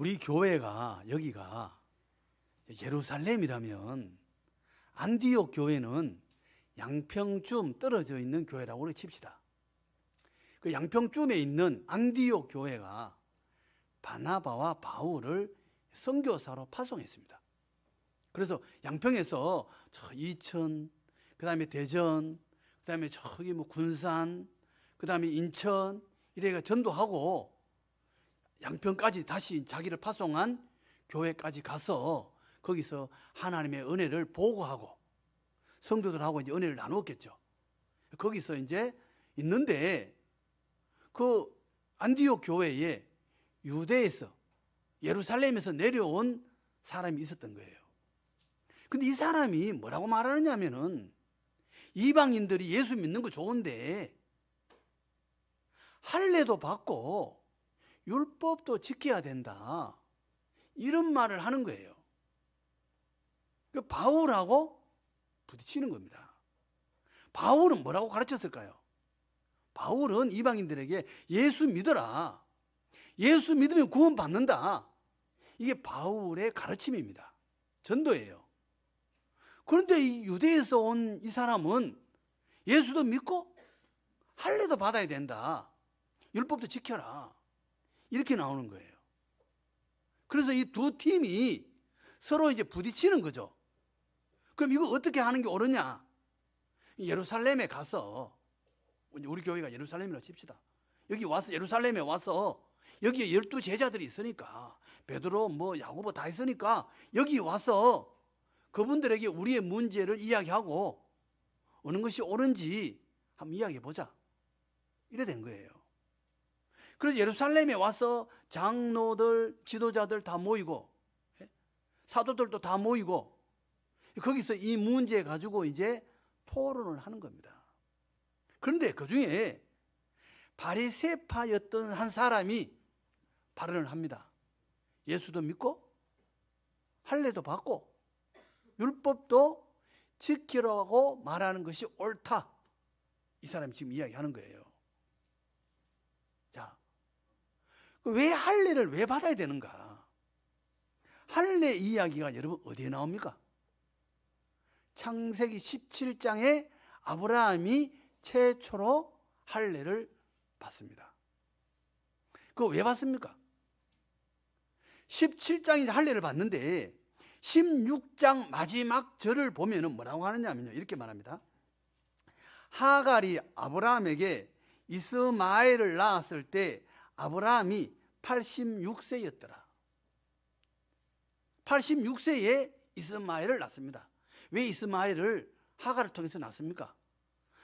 우리 교회가 여기가 예루살렘이라면 안디옥 교회는 양평쯤 떨어져 있는 교회라고 우리 칩시다. 그 양평쯤에 있는 안디옥 교회가 바나바와 바울을 선교사로 파송했습니다. 그래서 양평에서 저 이천, 그 다음에 대전, 그 다음에 저기 뭐 군산, 그 다음에 인천 이래가 전도하고 양평까지 다시 자기를 파송한 교회까지 가서 거기서 하나님의 은혜를 보고하고 성도들하고 이제 은혜를 나누었겠죠. 거기서 이제 있는데 그 안디옥 교회에 유대에서 예루살렘에서 내려온 사람이 있었던 거예요. 근데 이 사람이 뭐라고 말하느냐면은 이방인들이 예수 믿는 거 좋은데 할례도 받고 율법도 지켜야 된다, 이런 말을 하는 거예요. 그 바울하고 부딪히는 겁니다. 바울은 뭐라고 가르쳤을까요? 바울은 이방인들에게 예수 믿어라, 예수 믿으면 구원 받는다, 이게 바울의 가르침입니다. 전도예요. 그런데 이 유대에서 온 이 사람은 예수도 믿고 할례도 받아야 된다, 율법도 지켜라, 이렇게 나오는 거예요. 그래서 이 두 팀이 서로 이제 부딪히는 거죠. 그럼 이거 어떻게 하는 게 옳으냐? 예루살렘에 가서, 우리 교회가 예루살렘이라고 칩시다. 여기 와서, 예루살렘에 와서, 여기에 12 제자들이 있으니까, 베드로 뭐 야고보 다 있으니까 여기 와서 그분들에게 우리의 문제를 이야기하고 어느 것이 옳은지 한번 이야기해 보자, 이래 된 거예요. 그래서 예루살렘에 와서 장로들, 지도자들 다 모이고 사도들도 다 모이고 거기서 이 문제 가지고 이제 토론을 하는 겁니다. 그런데 그 중에 바리새파였던 한 사람이 발언을 합니다. 예수도 믿고 할례도 받고 율법도 지키라고 말하는 것이 옳다, 이 사람이 지금 이야기하는 거예요. 자, 왜 할례를 왜 받아야 되는가? 할례 이야기가 여러분 어디에 나옵니까? 창세기 17장에 아브라함이 최초로 할례를 받습니다. 그거 왜 받습니까? 17장이 할례를 받는데 16장 마지막 절을 보면은 뭐라고 하느냐면요, 이렇게 말합니다. 하갈이 아브라함에게 이스마엘을 낳았을 때 아브라함이 86세였더라. 86세에 이스마엘을 낳습니다. 왜 이스마엘을 하갈을 통해서 낳습니까?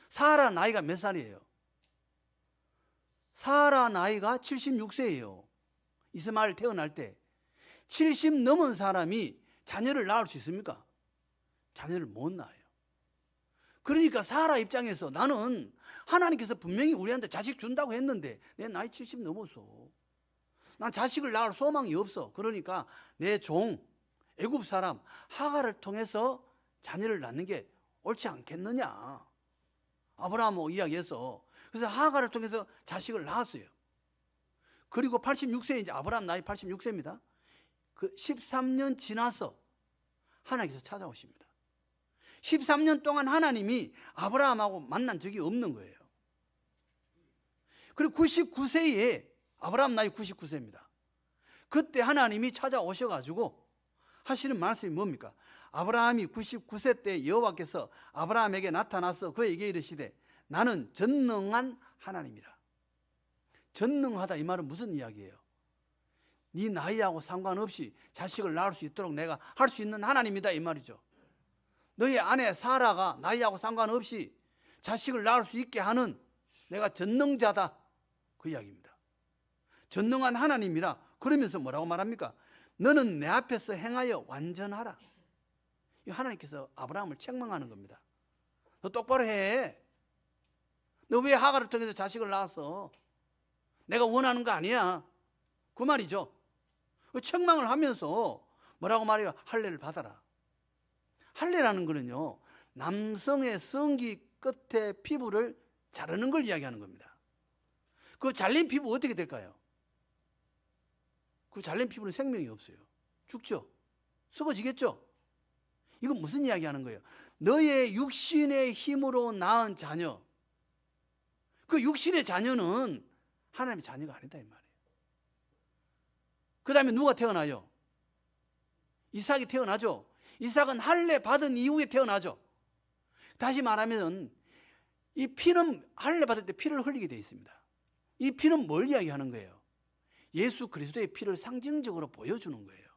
사라 나이가 몇 살이에요? 사라 나이가 76세예요. 이스마엘 태어날 때 70 넘은 사람이 자녀를 낳을 수 있습니까? 자녀를 못 낳아요. 그러니까 사라 입장에서 나는 하나님께서 분명히 우리한테 자식 준다고 했는데 내 나이 70 넘었어. 난 자식을 낳을 소망이 없어. 그러니까 내 종 애굽 사람 하갈을 통해서 자녀를 낳는 게 옳지 않겠느냐, 아브라함하고 이야기해서 그래서 하갈을 통해서 자식을 낳았어요. 그리고 86세, 이제 아브라함 나이 86세입니다. 그 13년 지나서 하나님께서 찾아오십니다. 13년 동안 하나님이 아브라함하고 만난 적이 없는 거예요. 그리고 99세에, 아브라함 나이 99세입니다. 그때 하나님이 찾아오셔가지고 하시는 말씀이 뭡니까? 아브라함이 99세 때 여호와께서 아브라함에게 나타나서 그에게 이르시되 나는 전능한 하나님이라. 전능하다, 이 말은 무슨 이야기예요? 네 나이하고 상관없이 자식을 낳을 수 있도록 내가 할 수 있는 하나님이다, 이 말이죠. 너희 아내 사라가 나이하고 상관없이 자식을 낳을 수 있게 하는 내가 전능자다, 그 이야기입니다. 전능한 하나님이라. 그러면서 뭐라고 말합니까? 너는 내 앞에서 행하여 완전하라. 하나님께서 아브라함을 책망하는 겁니다. 너 똑바로 해. 너 왜 하갈을 통해서 자식을 낳았어? 내가 원하는 거 아니야, 그 말이죠. 책망을 하면서 뭐라고 말해요? 할례를 받아라. 할례라는 거는요, 남성의 성기 끝에 피부를 자르는 걸 이야기하는 겁니다. 그 잘린 피부 어떻게 될까요? 그 잘린 피부는 생명이 없어요. 죽죠. 썩어지겠죠. 이건 무슨 이야기 하는 거예요? 너의 육신의 힘으로 낳은 자녀, 그 육신의 자녀는 하나님의 자녀가 아니다 이 말이에요. 그 다음에 누가 태어나요? 이삭이 태어나죠. 이삭은 할례 받은 이후에 태어나죠. 다시 말하면 이 피는 할례 받을 때 피를 흘리게 되어 있습니다. 이 피는 뭘 이야기하는 거예요? 예수 그리스도의 피를 상징적으로 보여주는 거예요.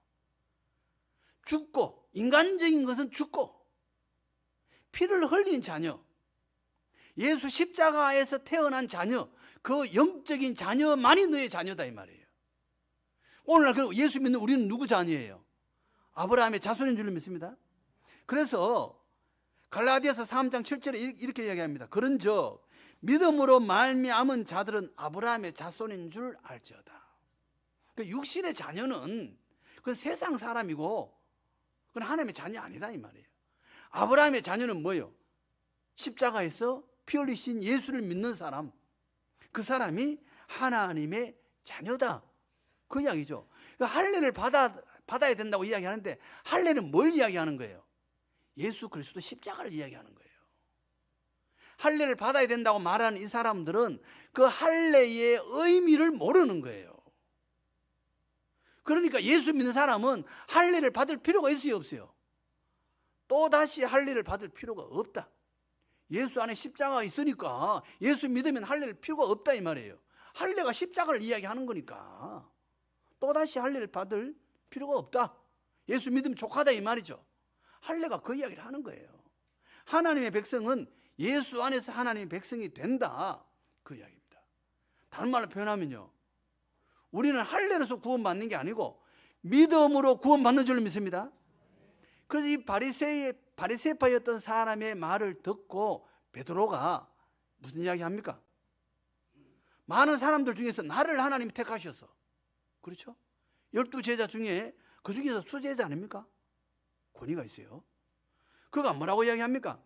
죽고, 인간적인 것은 죽고, 피를 흘린 자녀, 예수 십자가에서 태어난 자녀, 그 영적인 자녀만이 너의 자녀다 이 말이에요. 오늘날 예수 믿는 우리는 누구 자녀예요? 아브라함의 자손인 줄 믿습니다. 그래서 갈라디아서 3장 7절에 이렇게 이야기합니다. 그런즉 믿음으로 말미암은 자들은 아브라함의 자손인 줄 알지어다. 그 육신의 자녀는 그건 세상 사람이고 그건 하나님의 자녀 아니다 이 말이에요. 아브라함의 자녀는 뭐예요? 십자가에서 피 흘리신 예수를 믿는 사람, 그 사람이 하나님의 자녀다, 그 이야기죠. 할례를 받아야 된다고 이야기하는데 할례는 뭘 이야기하는 거예요? 예수 그리스도 십자가를 이야기하는 거예요. 할례를 받아야 된다고 말하는 이 사람들은 그 할례의 의미를 모르는 거예요. 그러니까 예수 믿는 사람은 할례를 받을 필요가 있어요, 없어요? 또다시 할례를 받을 필요가 없다. 예수 안에 십자가가 있으니까 예수 믿으면 할례를 필요가 없다 이 말이에요. 할례가 십자가를 이야기하는 거니까 또다시 할례를 받을 필요가 없다. 예수 믿으면 족하다 이 말이죠. 할례가 그 이야기를 하는 거예요. 하나님의 백성은 예수 안에서 하나님의 백성이 된다, 그 이야기입니다. 다른 말로 표현하면요, 우리는 할례로서 구원받는 게 아니고 믿음으로 구원받는 줄로 믿습니다. 그래서 이 바리새파였던 사람의 말을 듣고 베드로가 무슨 이야기 합니까? 많은 사람들 중에서 나를 하나님이 택하셨어. 그렇죠? 12제자 중에 그 중에서 수제자 아닙니까? 권위가 있어요. 그가 뭐라고 이야기합니까?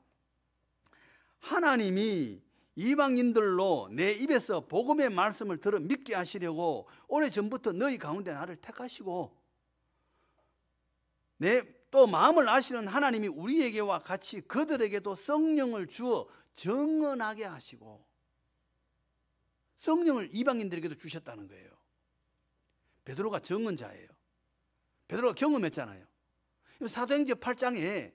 하나님이 이방인들로 내 입에서 복음의 말씀을 들어 믿게 하시려고 오래전부터 너희 가운데 나를 택하시고 또 마음을 아시는 하나님이 우리에게와 같이 그들에게도 성령을 주어 정언하게 하시고, 성령을 이방인들에게도 주셨다는 거예요. 베드로가 정언자예요. 베드로가 경험했잖아요. 사도행전 8장에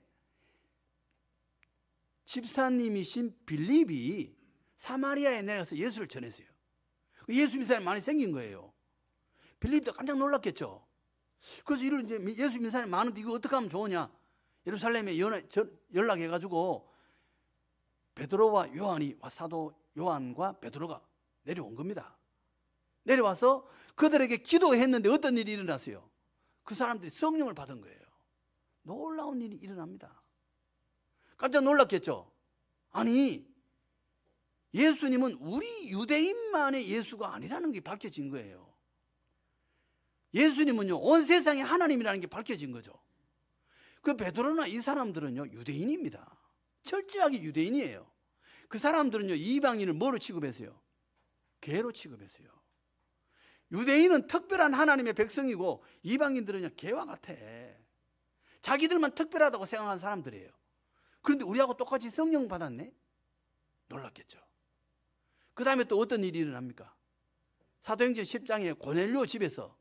집사님이신 빌립이 사마리아에 내려가서 예수를 전했어요. 예수 믿는 사람이 많이 생긴 거예요. 빌립도 깜짝 놀랐겠죠. 그래서 이제 예수 믿는 사람이 많은데 이거 어떻게 하면 좋으냐, 예루살렘에 연락해가지고 베드로와 요한이, 사도 요한과 베드로가 내려온 겁니다. 내려와서 그들에게 기도했는데 어떤 일이 일어났어요? 그 사람들이 성령을 받은 거예요. 놀라운 일이 일어납니다. 깜짝 놀랐겠죠. 아니, 예수님은 우리 유대인만의 예수가 아니라는 게 밝혀진 거예요. 예수님은요, 온 세상의 하나님이라는 게 밝혀진 거죠. 그 베드로나 이 사람들은요, 유대인입니다. 철저하게 유대인이에요. 그 사람들은요, 이방인을 뭐로 취급했어요? 개로 취급했어요. 유대인은 특별한 하나님의 백성이고 이방인들은요, 개와 같아. 자기들만 특별하다고 생각하는 사람들이에요. 그런데 우리하고 똑같이 성령 받았네? 놀랐겠죠. 그 다음에 또 어떤 일이 일어납니까? 사도행전 10장에 고넬료 집에서,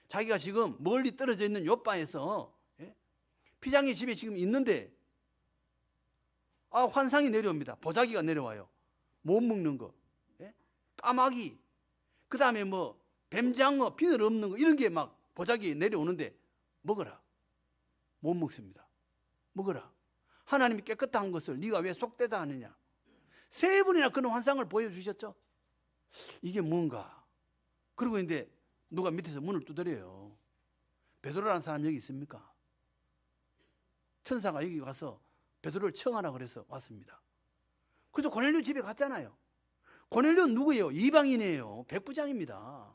자기가 지금 멀리 떨어져 있는 요바에서, 피장의 집에 지금 있는데 환상이 내려옵니다. 보자기가 내려와요. 못 먹는 거, 까마귀, 그 다음에 뱀장어, 비늘 없는 거, 이런 게 막 보자기에 내려오는데 먹어라. 못 먹습니다. 먹어라. 하나님이 깨끗한 것을 네가 왜 속되다 하느냐. 3번이나 그런 환상을 보여주셨죠. 이게 뭔가. 그리고 이제 누가 밑에서 문을 두드려요. 베드로라는 사람 여기 있습니까? 천사가 여기 가서 베드로를 청하라 그래서 왔습니다. 그래서 고넬료 집에 갔잖아요. 고넬료는 누구예요? 이방인이에요. 백부장입니다.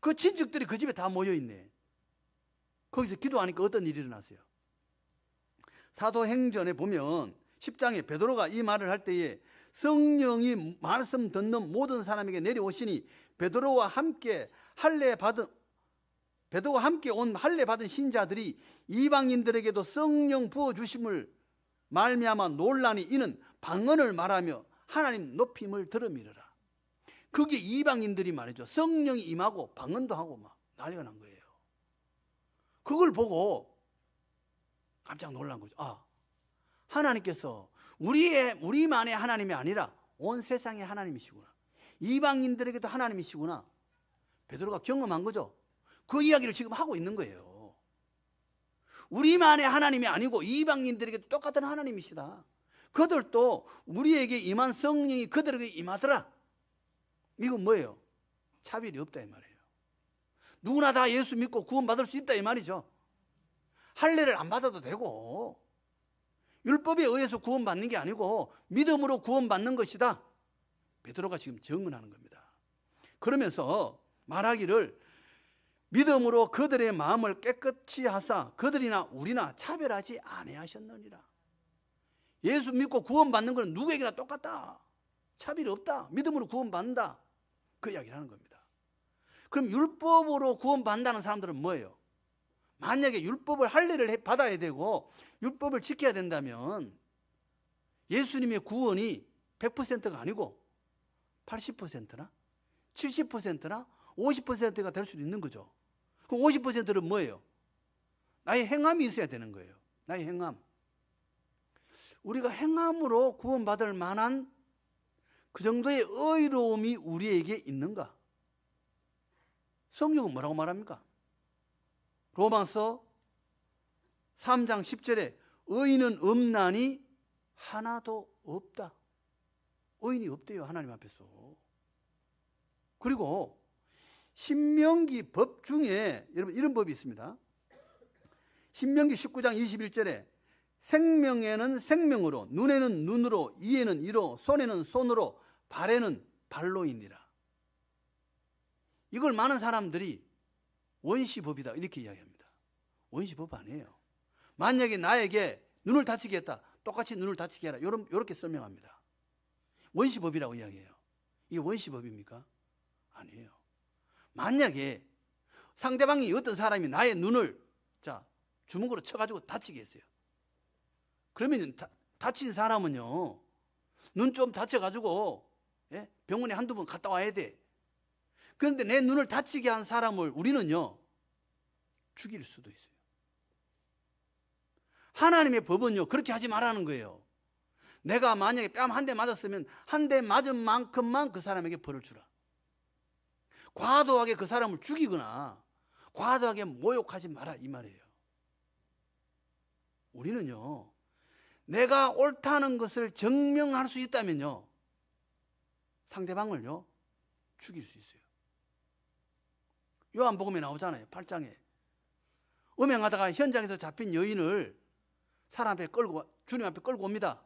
그 친척들이 그 집에 다 모여있네. 거기서 기도하니까 어떤 일이 일어났어요? 사도행전에 보면 10장에 베드로가 이 말을 할 때에 성령이 말씀 듣는 모든 사람에게 내려오시니 베드로와 함께 할례 받은 베드로와 함께 온 할례 받은 신자들이 이방인들에게도 성령 부어 주심을 말미암아 놀라니 이는 방언을 말하며 하나님 높임을 들음이러라. 그게 이방인들이 말이죠. 성령이 임하고 방언도 하고 막 난리가 난 거예요. 그걸 보고 깜짝 놀란 거죠. 아, 하나님께서 우리만의 하나님이 아니라 온 세상의 하나님이시구나. 이방인들에게도 하나님이시구나. 베드로가 경험한 거죠. 그 이야기를 지금 하고 있는 거예요. 우리만의 하나님이 아니고 이방인들에게도 똑같은 하나님이시다. 그들도 우리에게 임한 성령이 그들에게 임하더라. 이건 뭐예요? 차별이 없다 이 말이에요. 누구나 다 예수 믿고 구원받을 수 있다 이 말이죠. 할례를 안 받아도 되고 율법에 의해서 구원받는 게 아니고 믿음으로 구원받는 것이다. 베드로가 지금 증언하는 겁니다. 그러면서 말하기를 믿음으로 그들의 마음을 깨끗이 하사 그들이나 우리나 차별하지 아니하셨느니라. 예수 믿고 구원받는 것은 누구에게나 똑같다. 차별이 없다. 믿음으로 구원받는다. 그 이야기를 하는 겁니다. 그럼 율법으로 구원받는다는 사람들은 뭐예요? 만약에 율법을 할례를 받아야 되고 율법을 지켜야 된다면 예수님의 구원이 100%가 아니고 80%나 70%나 50%가 될 수도 있는 거죠. 그럼 50%는 뭐예요? 나의 행함이 있어야 되는 거예요. 나의 행함. 우리가 행함으로 구원받을 만한 그 정도의 의로움이 우리에게 있는가? 성경은 뭐라고 말합니까? 로마서 3장 10절에 의인은 없나니 하나도 없다. 의인이 없대요, 하나님 앞에서. 그리고 신명기 법 중에 여러분 이런 법이 있습니다. 신명기 19장 21절에 생명에는 생명으로, 눈에는 눈으로, 이에는 이로, 손에는 손으로, 발에는 발로이니라. 이걸 많은 사람들이 원시법이다 이렇게 이야기합니다. 원시법 아니에요. 만약에 나에게 눈을 다치게 했다. 똑같이 눈을 다치게 해라. 이렇게 설명합니다. 원시법이라고 이야기해요. 이게 원시법입니까? 아니에요. 만약에 상대방이 어떤 사람이 나의 눈을 주먹으로 쳐가지고 다치게 했어요. 그러면 다친 사람은요, 눈 좀 다쳐가지고 병원에 한두 번 갔다 와야 돼. 그런데 내 눈을 다치게 한 사람을 우리는요, 죽일 수도 있어요. 하나님의 법은요, 그렇게 하지 말라는 거예요. 내가 만약에 뺨 한 대 맞았으면 한 대 맞은 만큼만 그 사람에게 벌을 주라. 과도하게 그 사람을 죽이거나 과도하게 모욕하지 마라 이 말이에요. 우리는요, 내가 옳다는 것을 증명할 수 있다면요, 상대방을요 죽일 수 있어요. 요한복음에 나오잖아요. 8장에 음행하다가 현장에서 잡힌 여인을 주님 앞에 끌고 옵니다.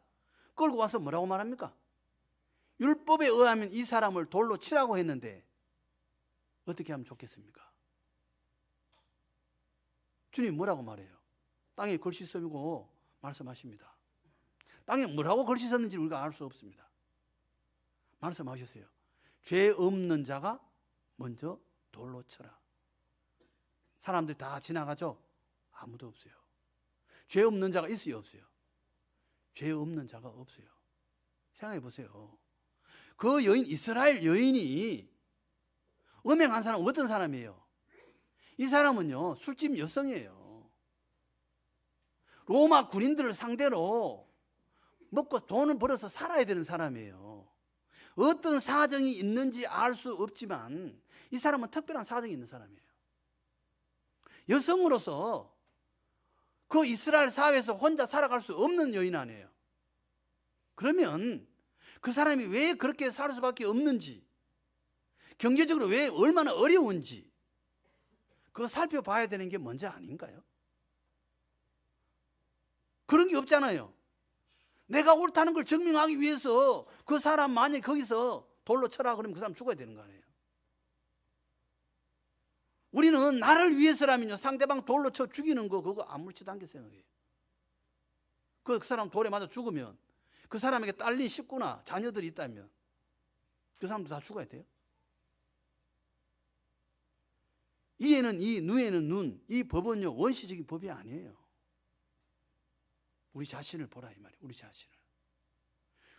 끌고 와서 뭐라고 말합니까? 율법에 의하면 이 사람을 돌로 치라고 했는데 어떻게 하면 좋겠습니까? 주님 뭐라고 말해요? 땅에 글씨 써고 말씀하십니다. 땅에 뭐라고 글씨 썼는지 우리가 알 수 없습니다. 말씀하셨어요. 죄 없는 자가 먼저 돌로 쳐라. 사람들이 다 지나가죠? 아무도 없어요. 죄 없는 자가 있어요, 없어요? 죄 없는 자가 없어요. 생각해 보세요. 그 여인, 이스라엘 여인이 음행한 사람은 어떤 사람이에요? 이 사람은요, 술집 여성이에요. 로마 군인들을 상대로 먹고 돈을 벌어서 살아야 되는 사람이에요. 어떤 사정이 있는지 알 수 없지만 이 사람은 특별한 사정이 있는 사람이에요. 여성으로서 그 이스라엘 사회에서 혼자 살아갈 수 없는 여인 아니에요. 그러면 그 사람이 왜 그렇게 살 수밖에 없는지, 경제적으로 왜 얼마나 어려운지 그거 살펴봐야 되는 게 먼저 아닌가요? 그런 게 없잖아요. 내가 옳다는 걸 증명하기 위해서 그 사람 만약에 거기서 돌로 쳐라 그러면 그 사람 죽어야 되는 거 아니에요. 우리는 나를 위해서라면요, 상대방 돌로 쳐 죽이는 거 그거 아무렇지도 않게 생각해요. 그 사람 돌에 맞아 죽으면 그 사람에게 딸린 식구나 자녀들이 있다면 그 사람도 다 죽어야 돼요. 이에는 이, 누에는 눈. 이 법은요, 원시적인 법이 아니에요. 우리 자신을 보라 이 말이에요. 우리 자신을.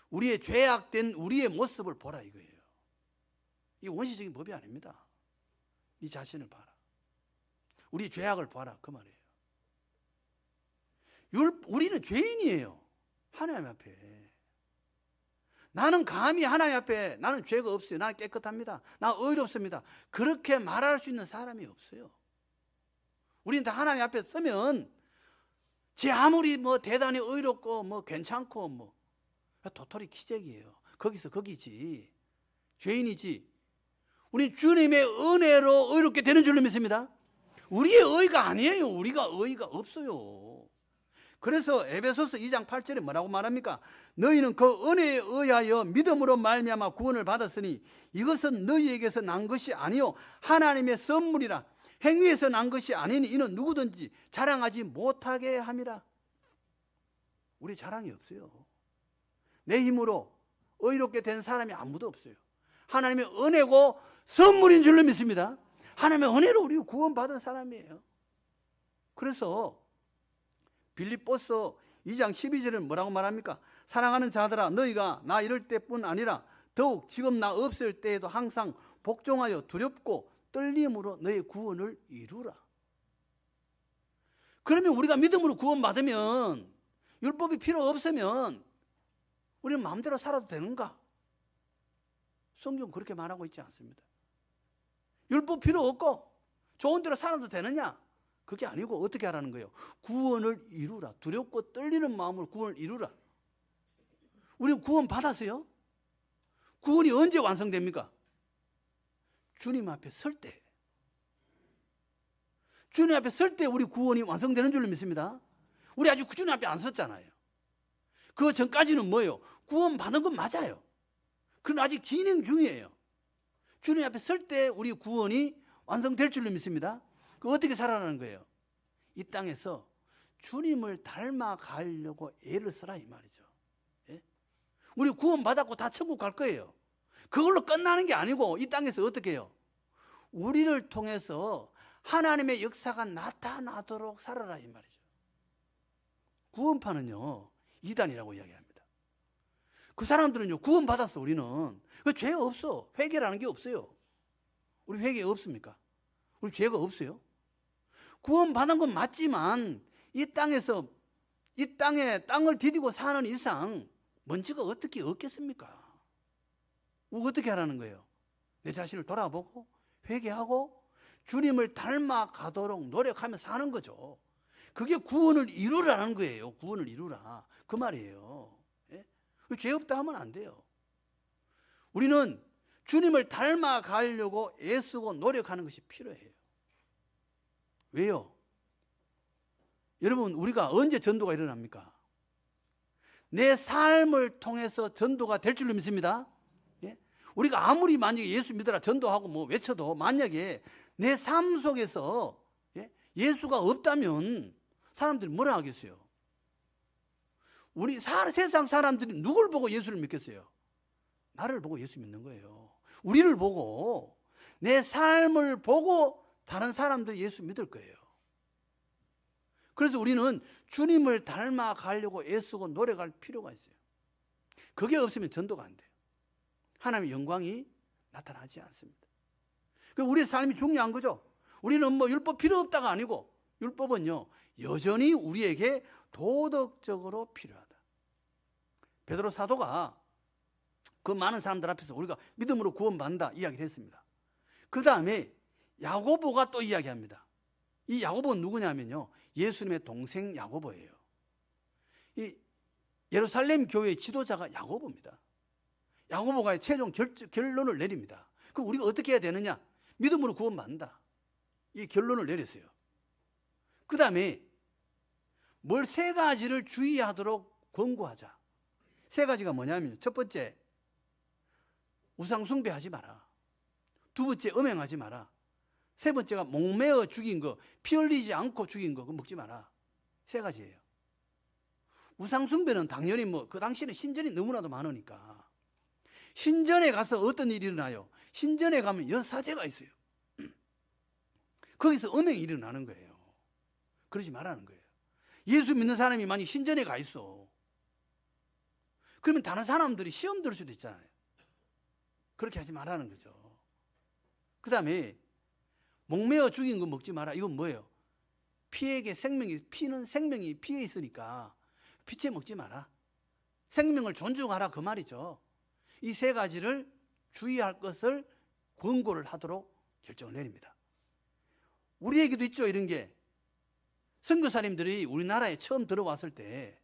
우리의 죄악된 우리의 모습을 보라 이거예요. 이 원시적인 법이 아닙니다. 네 자신을 봐라. 우리 죄악을 봐라 그 말이에요. 우리는 죄인이에요. 하나님 앞에. 나는 감히 하나님 앞에 나는 죄가 없어요. 나는 깨끗합니다. 나 의롭습니다. 그렇게 말할 수 있는 사람이 없어요. 우리는 다 하나님 앞에 서면 제 아무리 뭐 대단히 의롭고 뭐 괜찮고 뭐 도토리 기적이에요. 거기서 거기지. 죄인이지. 우리 주님의 은혜로 의롭게 되는 줄로 믿습니다. 우리의 의가 아니에요. 우리가 의가 없어요. 그래서 에베소서 2장 8절에 뭐라고 말합니까? 너희는 그 은혜에 의하여 믿음으로 말미암아 구원을 받았으니 이것은 너희에게서 난 것이 아니요 하나님의 선물이라. 행위에서 난 것이 아니니 이는 누구든지 자랑하지 못하게 함이라. 우리 자랑이 없어요. 내 힘으로 의롭게 된 사람이 아무도 없어요. 하나님의 은혜고 선물인 줄로 믿습니다. 하나님의 은혜로 우리가 구원받은 사람이에요. 그래서 빌립보서 2장 12절은 뭐라고 말합니까? 사랑하는 자들아 너희가 나 이럴 때뿐 아니라 더욱 지금 나 없을 때에도 항상 복종하여 두렵고 떨림으로 너의 구원을 이루라. 그러면 우리가 믿음으로 구원받으면 율법이 필요 없으면 우리는 마음대로 살아도 되는가? 성경은 그렇게 말하고 있지 않습니다. 율법 필요 없고 좋은 대로 살아도 되느냐? 그게 아니고 어떻게 하라는 거예요? 구원을 이루라. 두렵고 떨리는 마음으로 구원을 이루라. 우리 구원 받았어요? 구원이 언제 완성됩니까? 주님 앞에 설 때. 주님 앞에 설 때 우리 구원이 완성되는 줄로 믿습니다. 우리 아직 주님 앞에 안 섰잖아요. 그 전까지는 뭐예요? 구원 받은 건 맞아요. 그건 아직 진행 중이에요. 주님 앞에 설 때 우리 구원이 완성될 줄로 믿습니다. 그 어떻게 살아가는 거예요? 이 땅에서 주님을 닮아가려고 애를 쓰라 이 말이죠. 예? 우리 구원 받았고 다 천국 갈 거예요. 그걸로 끝나는 게 아니고 이 땅에서 어떻게 해요? 우리를 통해서 하나님의 역사가 나타나도록 살아라 이 말이죠. 구원파는요 이단이라고 이야기합니다. 그 사람들은요 구원 받았어. 우리는 그 죄 없어. 회개라는 게 없어요. 우리 회개 없습니까? 우리 죄가 없어요. 구원 받은 건 맞지만 이 땅에서 이 땅을 디디고 사는 이상 먼지가 어떻게 없겠습니까? 어떻게 하라는 거예요? 내 자신을 돌아보고 회개하고 주님을 닮아가도록 노력하며 사는 거죠. 그게 구원을 이루라는 거예요. 구원을 이루라. 그 말이에요. 예? 죄 없다 하면 안 돼요. 우리는 주님을 닮아가려고 애쓰고 노력하는 것이 필요해요. 왜요? 여러분 우리가 언제 전도가 일어납니까? 내 삶을 통해서 전도가 될 줄로 믿습니다. 예? 우리가 아무리 만약에 예수 믿어라 전도하고 뭐 외쳐도 만약에 내 삶 속에서 예수가 없다면 사람들이 뭐라 하겠어요? 우리 세상 사람들이 누굴 보고 예수를 믿겠어요? 나를 보고 예수 믿는 거예요. 우리를 보고 내 삶을 보고 다른 사람들이 예수 믿을 거예요. 그래서 우리는 주님을 닮아가려고 애쓰고 노력할 필요가 있어요. 그게 없으면 전도가 안 돼요. 하나님의 영광이 나타나지 않습니다. 우리의 삶이 중요한 거죠. 우리는 뭐 율법 필요 없다가 아니고 율법은요 여전히 우리에게 도덕적으로 필요하다. 베드로 사도가 그 많은 사람들 앞에서 우리가 믿음으로 구원받는다 이야기를 했습니다. 그 다음에 야고보가 또 이야기합니다. 이 야고보는 누구냐면요 예수님의 동생 야고보예요. 이 예루살렘 교회의 지도자가 야고보입니다. 야고보가 최종 결론을 내립니다. 그럼 우리가 어떻게 해야 되느냐? 믿음으로 구원받는다. 이 결론을 내렸어요. 그 다음에 뭘 세 가지를 주의하도록 권고하자. 세 가지가 뭐냐면 첫 번째 우상 숭배하지 마라. 두 번째 음행하지 마라. 세 번째가 목매어 죽인 거, 피 흘리지 않고 죽인 거, 그거 먹지 마라. 세 가지예요. 우상 숭배는 당연히 뭐 그 당시에는 신전이 너무나도 많으니까 신전에 가서 어떤 일이 일어나요? 신전에 가면 여사제가 있어요. 거기서 음행이 일어나는 거예요. 그러지 말라는 거예요. 예수 믿는 사람이 만약 신전에 가 있어. 그러면 다른 사람들이 시험 들을 수도 있잖아요. 그렇게 하지 말라는 거죠. 그 다음에 목매어 죽인 거 먹지 마라. 이건 뭐예요? 피에게 피는 생명이 피에 있으니까 피채 먹지 마라. 생명을 존중하라 그 말이죠. 이 세 가지를 주의할 것을 권고를 하도록 결정을 내립니다. 우리에게도 있죠, 이런 게. 선교사님들이 우리나라에 처음 들어왔을 때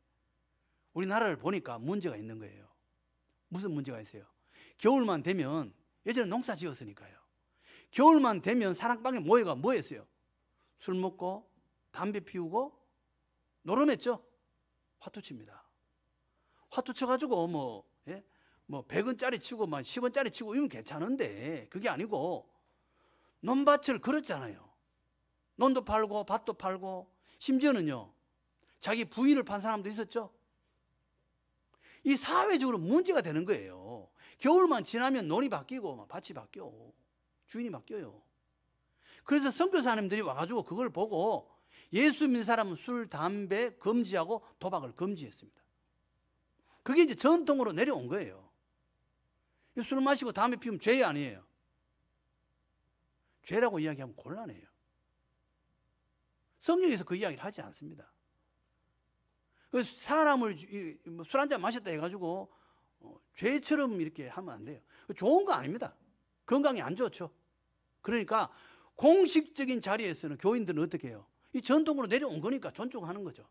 우리나라를 보니까 문제가 있는 거예요. 무슨 문제가 있어요? 겨울만 되면, 예전에 농사 지었으니까요. 겨울만 되면 사랑방에 모여가 뭐 했어요? 술 먹고 담배 피우고 노름했죠. 화투 칩니다. 화투 쳐가지고 뭐 100원짜리 치고 10원짜리 치고 이러면 괜찮은데, 그게 아니고 논밭을 걸었잖아요. 논도 팔고 밭도 팔고, 심지어는요 자기 부인을 판 사람도 있었죠. 이 사회적으로 문제가 되는 거예요. 겨울만 지나면 논이 바뀌고 밭이 바뀌어, 주인이 바뀌어요. 그래서 선교사님들이 와가지고 그걸 보고 예수 믿는 사람은 술, 담배 금지하고 도박을 금지했습니다. 그게 이제 전통으로 내려온 거예요. 술 마시고 담배 피우면 죄 아니에요. 죄라고 이야기하면 곤란해요. 성경에서 그 이야기를 하지 않습니다. 사람을 술 한잔 마셨다 해가지고 죄처럼 이렇게 하면 안 돼요. 좋은 거 아닙니다. 건강에 안 좋죠. 그러니까 공식적인 자리에서는 교인들은 어떻게 해요? 이 전통으로 내려온 거니까 존중하는 거죠.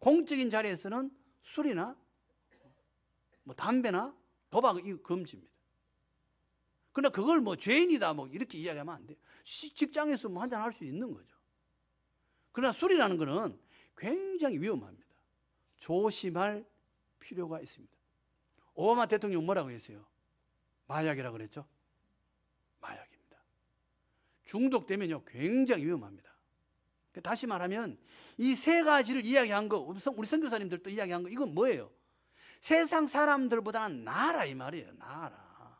공적인 자리에서는 술이나 담배나 도박 이거 금지입니다. 그러나 그걸 죄인이다 이렇게 이야기하면 안 돼요. 직장에서 한잔 할 수 있는 거죠. 그러나 술이라는 거는 굉장히 위험합니다. 조심할 필요가 있습니다. 오바마 대통령 뭐라고 했어요? 마약이라고 그랬죠? 마약입니다. 중독되면요 굉장히 위험합니다. 다시 말하면 이 세 가지를 이야기한 거, 우리 선교사님들도 이야기한 거, 이건 뭐예요? 세상 사람들보다는 나아라 이 말이에요. 나아라.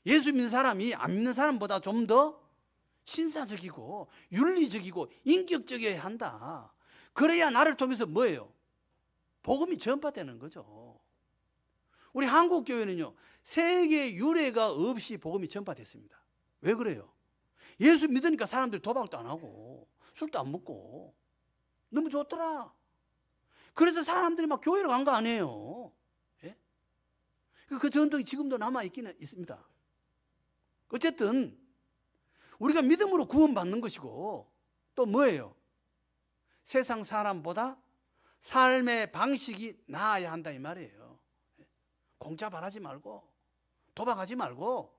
예수 믿는 사람이 안 믿는 사람보다 좀 더 신사적이고 윤리적이고 인격적이어야 한다. 그래야 나를 통해서 뭐예요? 복음이 전파되는 거죠. 우리 한국 교회는요 세계 유례가 없이 복음이 전파됐습니다. 왜 그래요? 예수 믿으니까 사람들이 도박도 안 하고 술도 안 먹고 너무 좋더라. 그래서 사람들이 막 교회로 간 거 아니에요. 예? 그 전통이 지금도 남아있기는 있습니다. 어쨌든 우리가 믿음으로 구원받는 것이고 또 뭐예요? 세상 사람보다 삶의 방식이 나아야 한다 이 말이에요. 공짜 바라지 말고 도박하지 말고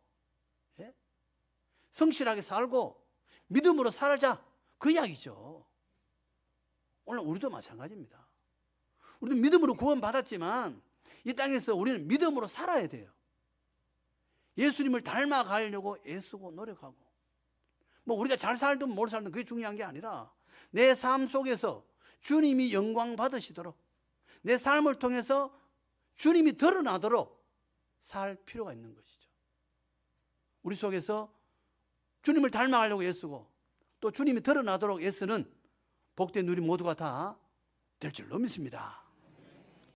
성실하게 살고 믿음으로 살자, 그 이야기죠. 오늘 우리도 마찬가지입니다. 우리도 믿음으로 구원받았지만 이 땅에서 우리는 믿음으로 살아야 돼요. 예수님을 닮아가려고 애쓰고 노력하고, 우리가 잘 살든 못 살든 그게 중요한 게 아니라 내 삶 속에서 주님이 영광 받으시도록, 내 삶을 통해서 주님이 드러나도록 살 필요가 있는 것이죠. 우리 속에서 주님을 닮아가려고 애쓰고 또 주님이 드러나도록 애쓰는 복된 우리 모두가 다 될 줄로 믿습니다.